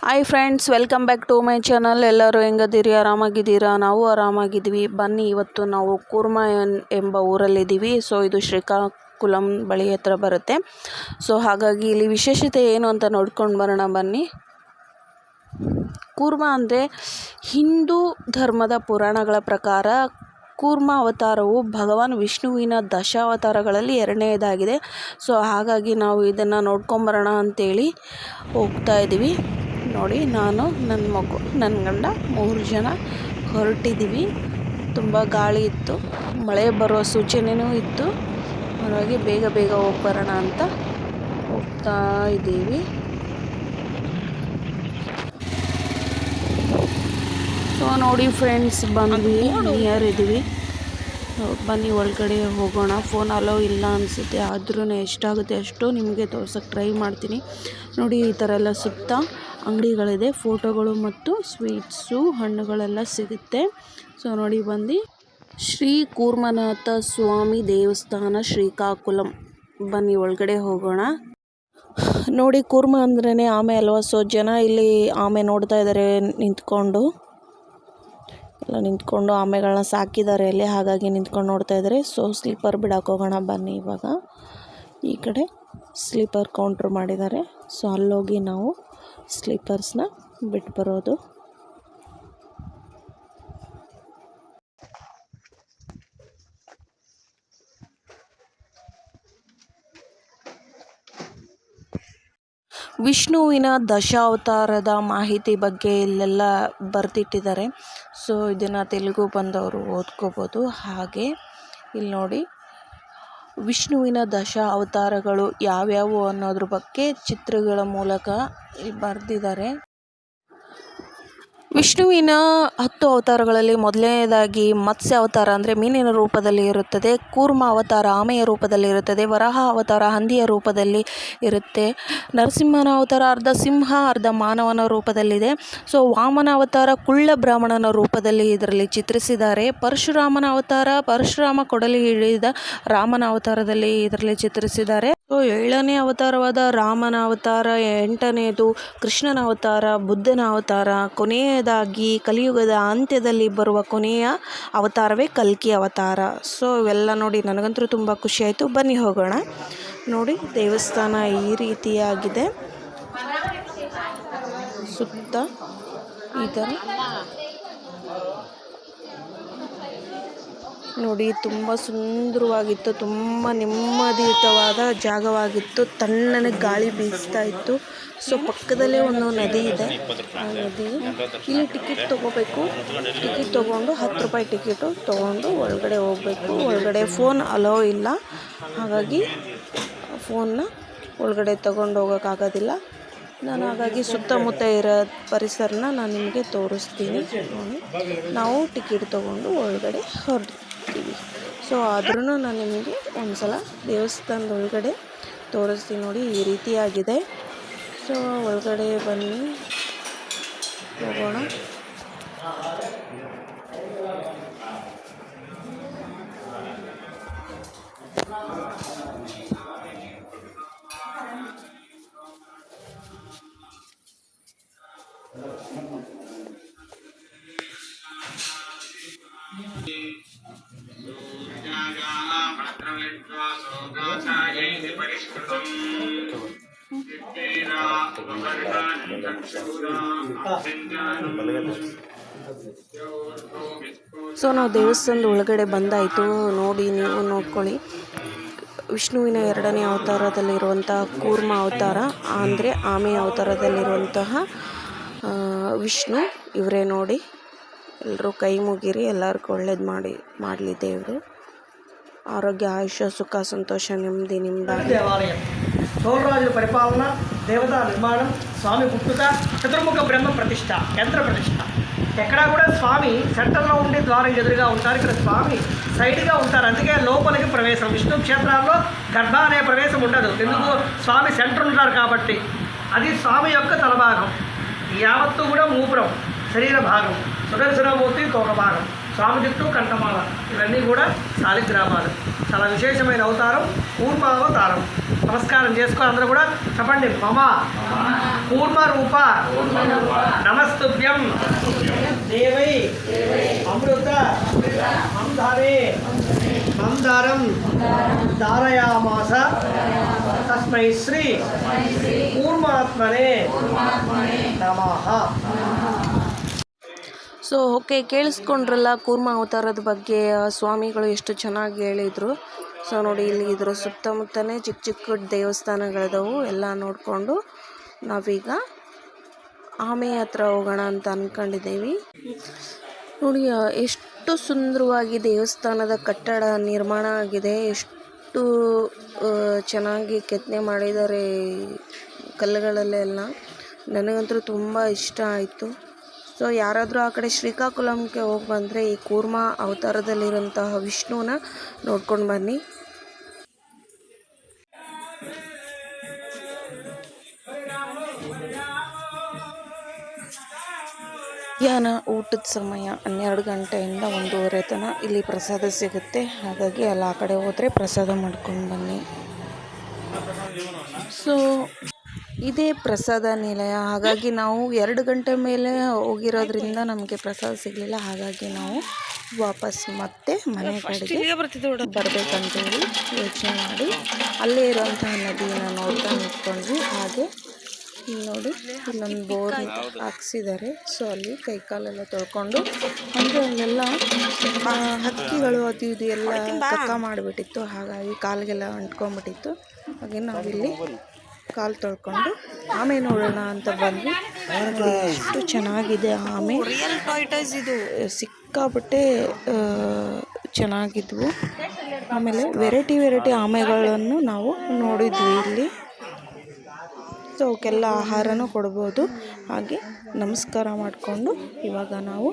Hi friends, welcome back to my channel. ಎಲ್ಲರೂ ಹೆಂಗದಿರಿ? ಆರಾಮಾಗಿದ್ದೀರಾ? ನಾವು ಆರಾಮಾಗಿದ್ದೀವಿ. ಬನ್ನಿ, ಇವತ್ತು ನಾವು ಕೂರ್ಮ ಎಂಬ ಊರಲ್ಲಿದ್ದೀವಿ. ಸೊ ಇದು ಶ್ರೀಕಾಕುಳಂ ಬಳಿ ಹತ್ರ ಬರುತ್ತೆ. ಸೊ ಹಾಗಾಗಿ ಇಲ್ಲಿ ವಿಶೇಷತೆ ಏನು ಅಂತ ನೋಡ್ಕೊಂಡು ಬರೋಣ ಬನ್ನಿ. ಕೂರ್ಮ ಅಂದರೆ ಹಿಂದೂ ಧರ್ಮದ ಪುರಾಣಗಳ ಪ್ರಕಾರ ಕೂರ್ಮ ಅವತಾರವು ಭಗವಾನ್ ವಿಷ್ಣುವಿನ ದಶಾವತಾರಗಳಲ್ಲಿ ಎರಡನೇದಾಗಿದೆ. ಸೊ ಹಾಗಾಗಿ ನಾವು ಇದನ್ನು ನೋಡ್ಕೊಂಬರೋಣ ಅಂತೇಳಿ ಹೋಗ್ತಾ ಇದ್ದೀವಿ. ನೋಡಿ, ನಾನು, ನನ್ನ ಮಗು, ನನ್ನ ಗಂಡ 3 ಜನ ಹೊರಟಿದ್ದೀವಿ. ತುಂಬ ಗಾಳಿ ಇತ್ತು, ಮಳೆ ಬರುವ ಸೂಚನೆಯೂ ಇತ್ತು. ಹಾಗಾಗಿ ಬೇಗ ಬೇಗ ಹೋಗಿ ಬರೋಣ ಅಂತ ಹೋಗ್ತಾ ಇದ್ದೀವಿ. ಸೊ ನೋಡಿ ಫ್ರೆಂಡ್ಸ್, ಬಂದ್ವಿ, ನಿಯರ್ ಇದ್ದೀವಿ. ಬನ್ನಿ ಒಳಗಡೆ ಹೋಗೋಣ. ಫೋನ್ ಅಲೋ ಇಲ್ಲ ಅನಿಸುತ್ತೆ, ಆದ್ರೂ ಎಷ್ಟಾಗುತ್ತೆ ಅಷ್ಟು ನಿಮಗೆ ತೋರ್ಸೋಕ್ಕೆ ಟ್ರೈ ಮಾಡ್ತೀನಿ. ನೋಡಿ, ಈ ಥರ ಎಲ್ಲ ಸುತ್ತ ಅಂಗಡಿಗಳಿದೆ. ಫೋಟೋಗಳು ಮತ್ತು ಸ್ವೀಟ್ಸು, ಹಣ್ಣುಗಳೆಲ್ಲ ಸಿಗುತ್ತೆ. ಸೊ ನೋಡಿ, ಬಂದು ಶ್ರೀ ಕೂರ್ಮನಾಥ ಸ್ವಾಮಿ ದೇವಸ್ಥಾನ ಶ್ರೀಕಾಕುಳಂ. ಬನ್ನಿ ಒಳಗಡೆ ಹೋಗೋಣ. ನೋಡಿ, ಕೂರ್ಮ ಅಂದ್ರೇ ಆಮೆ ಅಲ್ವಾ. ಸೊ ಜನ ಇಲ್ಲಿ ಆಮೆ ನೋಡ್ತಾ ಇದ್ದಾರೆ, ನಿಂತ್ಕೊಂಡು ಆಮೆಗಳನ್ನ ಸಾಕಿದ್ದಾರೆ ಅಲ್ಲಿ. ಹಾಗಾಗಿ ನಿಂತ್ಕೊಂಡು ನೋಡ್ತಾ ಇದ್ದಾರೆ. ಸೊ ಸ್ಲೀಪರ್ ಬಿಡಕ್ಕೆ ಹೋಗೋಣ ಬನ್ನಿ. ಇವಾಗ ಈ ಕಡೆ ಸ್ಲೀಪರ್ ಕೌಂಟ್ರ್ ಮಾಡಿದ್ದಾರೆ. ಸೊ ಅಲ್ಲೋಗಿ ನಾವು ಸ್ಲೀಪರ್ಸ್ನ ಬಿಟ್ಟು ಬರೋದು. ವಿಷ್ಣುವಿನ ದಶಾವತಾರದ ಮಾಹಿತಿ ಬಗ್ಗೆ ಇಲ್ಲೆಲ್ಲ ಬರೆದಿಟ್ಟಿದ್ದಾರೆ. ಸೊ ಇದನ್ನು ತೆಲುಗು ಬಂದವರು ಓದ್ಕೋಬೋದು. ಹಾಗೆ ಇಲ್ಲಿ ನೋಡಿ, ವಿಷ್ಣುವಿನ ಅವತಾರಗಳು ಯಾವ್ಯಾವು ಅನ್ನೋದ್ರ ಬಗ್ಗೆ ಚಿತ್ರಗಳ ಮೂಲಕ ಇಲ್ಲಿ ಬರೆದಿದ್ದಾರೆ. ವಿಷ್ಣುವಿನ 10 ಅವತಾರಗಳಲ್ಲಿ ಮೊದಲನೇದಾಗಿ ಮತ್ಸ್ಯ ಅವತಾರ ಅಂದರೆ ಮೀನಿನ ರೂಪದಲ್ಲಿ ಇರುತ್ತದೆ. ಕೂರ್ಮ ಅವತಾರ ಆಮೆಯ ರೂಪದಲ್ಲಿ ಇರುತ್ತದೆ. ವರಾಹ ಅವತಾರ ಹಂದಿಯ ರೂಪದಲ್ಲಿ ಇರುತ್ತೆ. ನರಸಿಂಹನ ಅವತಾರ ಅರ್ಧ ಸಿಂಹ ಅರ್ಧ ಮಾನವನ ರೂಪದಲ್ಲಿದೆ. ಸೊ ವಾಮನ ಅವತಾರ ಕುಳ್ಳ ಬ್ರಾಹ್ಮಣನ ರೂಪದಲ್ಲಿ ಇದರಲ್ಲಿ ಚಿತ್ರಿಸಿದ್ದಾರೆ. ಪರಶುರಾಮನ ಅವತಾರ ಪರಶುರಾಮ ಕೊಡಲಿ ಹಿಡಿದ ರಾಮನ ಅವತಾರದಲ್ಲಿ ಇದರಲ್ಲಿ ಚಿತ್ರಿಸಿದ್ದಾರೆ. ಸೊ 7ನೇ ಅವತಾರವಾದ ರಾಮನ ಅವತಾರ, 8ನೇದು ಕೃಷ್ಣನ ಅವತಾರ, ಬುದ್ಧನ ಅವತಾರ, ಕೊನೆಯದಾಗಿ ಕಲಿಯುಗದ ಅಂತ್ಯದಲ್ಲಿ ಬರುವ ಕೊನೆಯ ಅವತಾರವೇ ಕಲ್ಕಿ ಅವತಾರ. ಸೊ ಇವೆಲ್ಲ ನೋಡಿ ನನಗಂತೂ ತುಂಬ ಖುಷಿ ಆಯಿತು. ಬನ್ನಿ ಹೋಗೋಣ. ನೋಡಿ, ದೇವಸ್ಥಾನ ಈ ರೀತಿಯಾಗಿದೆ. ಸುತ್ತ ಈ ಥರ ನೋಡಿ, ತುಂಬ ಸುಂದರವಾಗಿತ್ತು. ತುಂಬ ನೆಮ್ಮದಿಯುತವಾದ ಜಾಗವಾಗಿತ್ತು. ತಣ್ಣನೆ ಗಾಳಿ ಬೀಸ್ತಾ ಇತ್ತು. ಸೊ ಪಕ್ಕದಲ್ಲೇ ಒಂದು ನದಿ ಇದೆ. ಆ ನದಿ ಇಲ್ಲಿ ಟಿಕೆಟ್ ತೊಗೋಬೇಕು. ಟಿಕೆಟ್ ತೊಗೊಂಡು 10 ರೂಪಾಯಿ ಟಿಕೆಟು ತೊಗೊಂಡು ಒಳಗಡೆ ಹೋಗಬೇಕು. ಒಳಗಡೆ ಫೋನ್ ಅಲೋ ಇಲ್ಲ. ಹಾಗಾಗಿ ಫೋನ್ನ ಒಳಗಡೆ ತೊಗೊಂಡು ಹೋಗೋಕ್ಕಾಗೋದಿಲ್ಲ. ನಾನು ಹಾಗಾಗಿ ಸುತ್ತಮುತ್ತ ಇರೋ ಪರಿಸರನ ನಾನು ನಿಮಗೆ ತೋರಿಸ್ತೀನಿ. ನಾವು ಟಿಕೆಟ್ ತೊಗೊಂಡು ಒಳಗಡೆ ಹೊರಡ್ತೀವಿ. ಸೊ ಆದ್ರೂ ನಾನು ನಿಮಗೆ ಒಂದು ಸಲ ದೇವಸ್ಥಾನದ ಒಳಗಡೆ ತೋರಿಸ್ತೀನಿ. ನೋಡಿ, ಈ ರೀತಿಯಾಗಿದೆ. ಸೊ ಒಳಗಡೆ ಬನ್ನಿ, ಹೋಗೋಣ. ಸೊ ನಾವು ದೇವಸ್ಥಾನದ ಒಳಗಡೆ ಬಂದಾಯಿತು. ನೋಡಿ, ನೀವು ನೋಡ್ಕೊಳ್ಳಿ. ವಿಷ್ಣುವಿನ 2ನೇ ಅವತಾರದಲ್ಲಿರುವಂತಹ ಕೂರ್ಮ ಅವತಾರ ಅಂದರೆ ಆಮೆ ಅವತಾರದಲ್ಲಿರುವಂತಹ ವಿಷ್ಣು ಇವರೇ. ನೋಡಿ, ಎಲ್ಲರೂ ಕೈ ಮುಗಿರಿ. ಎಲ್ಲರಿಗೂ ಒಳ್ಳೇದು ಮಾಡಲಿ ದೇವರು. ఆరోగ్య ఆయుష సుఖ సంతోష నెమ్మది నిండాలి. చోళరాజుల పరిపాలన, దేవతా నిర్మాణం, స్వామి పుట్టుక, చతుర్ముఖ బ్రహ్మ ప్రతిష్ట, యంత్ర ప్రతిష్ట. ఎక్కడా కూడా స్వామి సెంటర్లో ఉండి ద్వారం ఎదురుగా ఉంటారు. ఇక్కడ స్వామి సైడ్గా ఉంటారు. అందుకే లోపలికి ప్రవేశం. విష్ణు క్షేత్రాల్లో గర్భ అనే ప్రవేశం ఉండదు. ఎందుకు? స్వామి సెంటర్ ఉంటారు కాబట్టి. అది స్వామి యొక్క తలభాగం. యావత్తు కూడా మూపురం, శరీర భాగం. సుదర్శనమూర్తి తోక భాగం, స్వామి జుట్టు కంఠమాల, ఇవన్నీ కూడా శాలిగ్రామాలు. చాలా విశేషమైన అవతారం కూర్మావతారం. నమస్కారం చేసుకో అందరూ కూడా చెప్పండి. మమ కూర్మ రూప నమస్తుభ్యం దేవై అమృత మందారే మందారం ధారయామాస తస్మై శ్రీ ಕೂರ್ಮಾತ್ಮನೇ ನಮಃ. ಸೊ ಓಕೆ, ಕೇಳಿಸ್ಕೊಂಡ್ರಲ್ಲ ಕೂರ್ಮ ಅವತಾರದ ಬಗ್ಗೆ ಸ್ವಾಮಿಗಳು ಎಷ್ಟು ಚೆನ್ನಾಗಿ ಹೇಳಿದರು. ಸೊ ನೋಡಿ, ಇಲ್ಲಿ ಇದ್ರ ಸುತ್ತಮುತ್ತನೇ ಚಿಕ್ಕ ಚಿಕ್ಕ ದೇವಸ್ಥಾನಗಳಿದಾವು. ಎಲ್ಲ ನೋಡಿಕೊಂಡು ನಾವೀಗ ಆಮೆ ಹತ್ರ ಹೋಗೋಣ ಅಂತ ಅಂದ್ಕೊಂಡಿದ್ದೀವಿ. ನೋಡಿ ಎಷ್ಟು ಸುಂದರವಾಗಿ ದೇವಸ್ಥಾನದ ಕಟ್ಟಡ ನಿರ್ಮಾಣ ಆಗಿದೆ, ಎಷ್ಟು ಚೆನ್ನಾಗಿ ಕೆತ್ತನೆ ಮಾಡಿದ್ದಾರೆ ಕಲ್ಲುಗಳಲ್ಲೆಲ್ಲ. ನನಗಂತೂ ತುಂಬ ಇಷ್ಟ ಆಯಿತು. ಸೊ ಯಾರಾದರೂ ಆ ಕಡೆ ಶ್ರೀಕಾಕುಳಂಗೆ ಹೋಗಿ ಬಂದರೆ ಈ ಕೂರ್ಮ ಅವತಾರದಲ್ಲಿರೋಂತಹ ವಿಷ್ಣುವನ್ನ ನೋಡ್ಕೊಂಡು ಬನ್ನಿ. ಮಧ್ಯಾಹ್ನ ಊಟದ ಸಮಯ 12 ಗಂಟೆಯಿಂದ 1:30 ತನಕ ಇಲ್ಲಿ ಪ್ರಸಾದ ಸಿಗುತ್ತೆ. ಹಾಗಾಗಿ ಅಲ್ಲಿ ಆ ಕಡೆ ಹೋದರೆ ಪ್ರಸಾದ ಮಾಡ್ಕೊಂಡು ಬನ್ನಿ. ಸೊ ಇದೇ ಪ್ರಸಾದ ನಿಲಯ. ಹಾಗಾಗಿ ನಾವು 2 ಗಂಟೆ ಮೇಲೆ ಹೋಗಿರೋದ್ರಿಂದ ನಮಗೆ ಪ್ರಸಾದ ಸಿಗಲಿಲ್ಲ. ಹಾಗಾಗಿ ನಾವು ವಾಪಸ್ ಮತ್ತೆ ಮನೆ ಕಡೆಗೆ ಬರಬೇಕಂತೇಳಿ ಯೋಚನೆ ಮಾಡಿ ಅಲ್ಲೇ ಇರೋಂತಹ ನದಿಯನ್ನು ನೋಡ್ತಾ ನಿಂತ್ಕೊಂಡ್ವಿ. ಹಾಗೆ ನೋಡಿ, ಇಲ್ಲೊಂದು ಬೋರ್ ಹಾಕ್ಸಿದ್ದಾರೆ. ಸೊ ಅಲ್ಲಿ ಕೈ ಕಾಲೆಲ್ಲ ತೊಳ್ಕೊಂಡು, ಅಂದರೆ ಅಲ್ಲೆಲ್ಲ ಹಕ್ಕಿಗಳು ಅದು ಇದು ಎಲ್ಲ ಕಕ್ಕ ಮಾಡಿಬಿಟ್ಟಿತ್ತು. ಹಾಗಾಗಿ ಕಾಲಿಗೆಲ್ಲ ಅಂಟ್ಕೊಂಡ್ಬಿಟ್ಟಿತ್ತು. ಹಾಗೆ ನಾವಿಲ್ಲಿ ಕಾಲು ತೊಳ್ಕೊಂಡು ಆಮೆ ನೋಡೋಣ ಅಂತ ಬಂದ್ವಿ. ಎಷ್ಟು ಚೆನ್ನಾಗಿದೆ ಆಮೆ, ರಿಯಲ್ ಟಾರ್ಟಾಯ್ಸ್ ಇದು. ಸಿಕ್ಕಾಪಟ್ಟೆ ಚೆನ್ನಾಗಿದ್ವು. ಆಮೇಲೆ ವೆರೈಟಿ ಆಮೆಗಳನ್ನು ನಾವು ನೋಡಿದ್ವಿ ಇಲ್ಲಿ. ಸೊ ಅವಕ್ಕೆಲ್ಲ ಆಹಾರನೂ ಕೊಡ್ಬೋದು. ಹಾಗೆ ನಮಸ್ಕಾರ ಮಾಡಿಕೊಂಡು ಇವಾಗ ನಾವು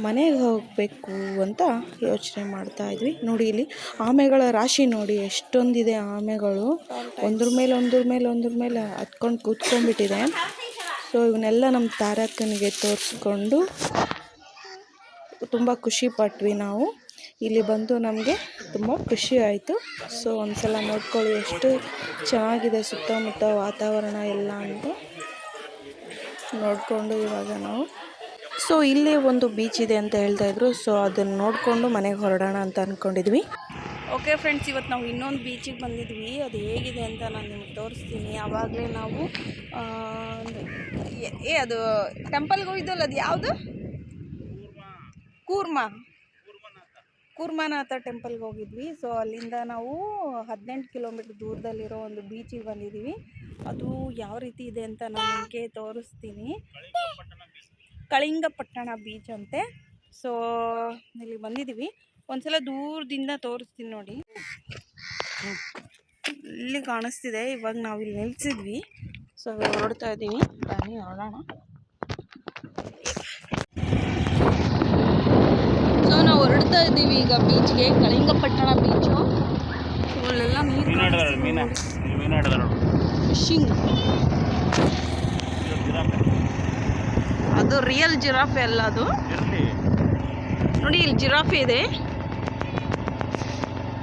ಮನೆಗೆ ಹೋಗಬೇಕು ಅಂತ ಯೋಚನೆ ಮಾಡ್ತಾ ಇದ್ವಿ. ನೋಡಿ, ಇಲ್ಲಿ ಆಮೆಗಳ ರಾಶಿ ನೋಡಿ ಎಷ್ಟೊಂದಿದೆ. ಆಮೆಗಳು ಒಂದ್ರ ಮೇಲೆ ಹತ್ಕೊಂಡು ಕೂತ್ಕೊಂಡ್ಬಿಟ್ಟಿದೆ. ಸೊ ಇವನ್ನೆಲ್ಲ ನಮ್ಮ ತಾರಕ್ಕನಿಗೆ ತೋರಿಸ್ಕೊಂಡು ತುಂಬ ಖುಷಿ ಪಟ್ವಿ. ನಾವು ಇಲ್ಲಿ ಬಂದು ನಮಗೆ ತುಂಬ ಖುಷಿ ಆಯಿತು. ಸೊ ಒಂದ್ಸಲ ನೋಡ್ಕೊಳ್ಳಿ ಎಷ್ಟು ಚೆನ್ನಾಗಿದೆ ಸುತ್ತಮುತ್ತ ವಾತಾವರಣ ಎಲ್ಲ ಅಂತ ನೋಡಿಕೊಂಡು ಇವಾಗ ನಾವು ಇಲ್ಲೇ ಒಂದು ಬೀಚ್ ಇದೆ ಅಂತ ಹೇಳ್ತಾಯಿದ್ರು. ಸೊ ಅದನ್ನು ನೋಡಿಕೊಂಡು ಮನೆಗೆ ಹೊರಡೋಣ ಅಂತ ಅಂದ್ಕೊಂಡಿದ್ವಿ. ಓಕೆ ಫ್ರೆಂಡ್ಸ್, ಇವತ್ತು ನಾವು ಇನ್ನೊಂದು ಬೀಚಿಗೆ ಬಂದಿದ್ವಿ. ಅದು ಹೇಗಿದೆ ಅಂತ ನಾನು ನಿಮ್ಗೆ ತೋರಿಸ್ತೀನಿ. ಆವಾಗಲೇ ನಾವು ಅದು ಟೆಂಪಲ್ಗೆ ಹೋಗಿದ್ದಲ್ಲ, ಅದು ಯಾವುದು? ಕೂರ್ಮನಾಥ ಟೆಂಪಲ್ಗೆ ಹೋಗಿದ್ವಿ. ಸೊ ಅಲ್ಲಿಂದ ನಾವು 18 ಕಿಲೋಮೀಟ್ರ್ ದೂರದಲ್ಲಿರೋ ಒಂದು ಬೀಚಿಗೆ ಬಂದಿದ್ದೀವಿ. ಅದು ಯಾವ ರೀತಿ ಇದೆ ಅಂತ ನಾನು ನಿಮಗೆ ತೋರಿಸ್ತೀನಿ. ಕಳಿಂಗಪಟ್ಟಣ ಬೀಚ್ ಅಂತೆ. ಸೊ ಇಲ್ಲಿ ಬಂದಿದ್ದೀವಿ. ಒಂದ್ಸಲ ದೂರದಿಂದ ತೋರಿಸ್ತೀನಿ ನೋಡಿ. ಇಲ್ಲಿ ಕಾಣಿಸ್ತಿದೆ. ಇವಾಗ ನಾವು ಇಲ್ಲಿ ನಿಲ್ಸಿದ್ವಿ. ಸೊ ಹೊರಡ್ತಾ ಇದ್ದೀವಿ. ಬನ್ನಿ ನೋಡೋಣ. ಸೊ ನಾವು ಹೊರಡ್ತಾ ಇದ್ದೀವಿ ಈಗ ಬೀಚ್ಗೆ, ಕಳಿಂಗಪಟ್ಟಣ ಬೀಚು. ಅಲ್ಲೆಲ್ಲ ನೀರು, ಫಿಶಿಂಗ್. ಅದು ರಿಯಲ್ ಜಿರಾಫೆ ಅಲ್ಲ, ಅದು ನೋಡಿ ಇಲ್ಲಿ ಜಿರಾಫೆ ಇದೆ.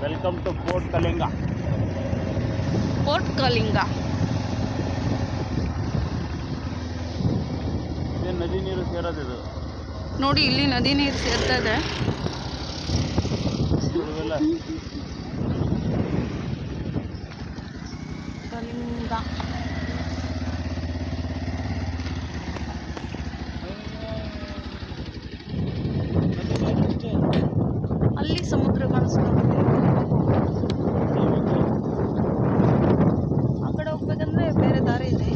Welcome to port Kalinga. ನದಿ ನೀರು ಸೇರೋದು ನೋಡಿ, ಇಲ್ಲಿ ನದಿ ನೀರು ಸೇರ್ತಾ ಇದೆ. ಕಲಿಂಗ ಅಲ್ಲಿ ಸಮುದ್ರ ಕಾಣಿಸ್ಕೊಂಡು ಆ ಕಡೆ ಹೋಗ್ಬೇಕಂದ್ರೆ ಬೇರೆ ದಾರಿ ಇದೆ.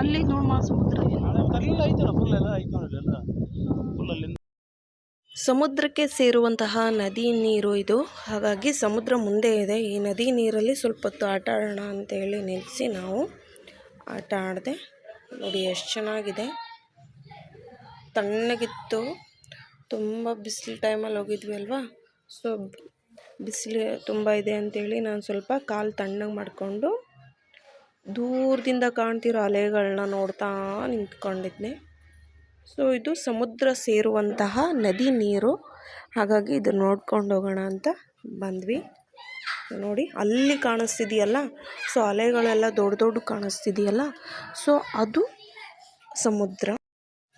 ಅಲ್ಲಿ ನೋಡ್ಮ ಸಮುದ್ರ. ಸಮುದ್ರಕ್ಕೆ ಸೇರುವಂತಹ ನದಿ ನೀರು ಇದು. ಹಾಗಾಗಿ ಸಮುದ್ರ ಮುಂದೆ ಇದೆ. ಈ ನದಿ ನೀರಲ್ಲಿ ಸ್ವಲ್ಪ ಹೊತ್ತು ಆಟ ಆಡೋಣ ಅಂತೇಳಿ ನಿಲ್ಲಿಸಿ ನಾವು ಆಟ ಆಡಿದೆ. ನೋಡಿ ಎಷ್ಟು ಚೆನ್ನಾಗಿದೆ, ತಣ್ಣಗಿತ್ತು. ತುಂಬ ಬಿಸಿಲು ಟೈಮಲ್ಲಿ ಹೋಗಿದ್ವಿ ಅಲ್ವಾ. ಸೊ ಬಿಸಿಲು ತುಂಬ ಇದೆ ಅಂಥೇಳಿ ನಾನು ಸ್ವಲ್ಪ ಕಾಲು ತಣ್ಣಗೆ ಮಾಡಿಕೊಂಡು ದೂರದಿಂದ ಕಾಣ್ತಿರೋ ಅಲೆಗಳನ್ನ ನೋಡ್ತಾ ನಿಂತ್ಕೊಂಡಿದ್ದೆ. ಸೊ ಇದು ಸಮುದ್ರ ಸೇರುವಂತಹ ನದಿ ನೀರು, ಹಾಗಾಗಿ ಇದನ್ನು ನೋಡ್ಕೊಂಡು ಹೋಗೋಣ ಅಂತ ಬಂದ್ವಿ. ನೋಡಿ ಅಲ್ಲಿ ಕಾಣಿಸ್ತಿದೆಯಲ್ಲ, ಸೊ ಅಲೆಗಳೆಲ್ಲ ದೊಡ್ಡ ದೊಡ್ಡ ಕಾಣಿಸ್ತಿದೆಯಲ್ಲ, ಸೊ ಅದು ಸಮುದ್ರ.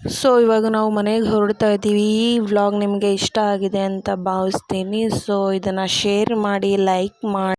ಸೊ ಇವಾಗ ನಾವು ಮನೆಗೆ ಹೊರಡ್ತಾ ಇದ್ದೀವಿ. ಈ ವ್ಲಾಗ್ ನಿಮಗೆ ಇಷ್ಟ ಆಗಿದೆ ಅಂತ ಭಾವಿಸ್ತೀನಿ. ಸೊ ಇದನ್ನು ಶೇರ್ ಮಾಡಿ, ಲೈಕ್ ಮಾಡಿ.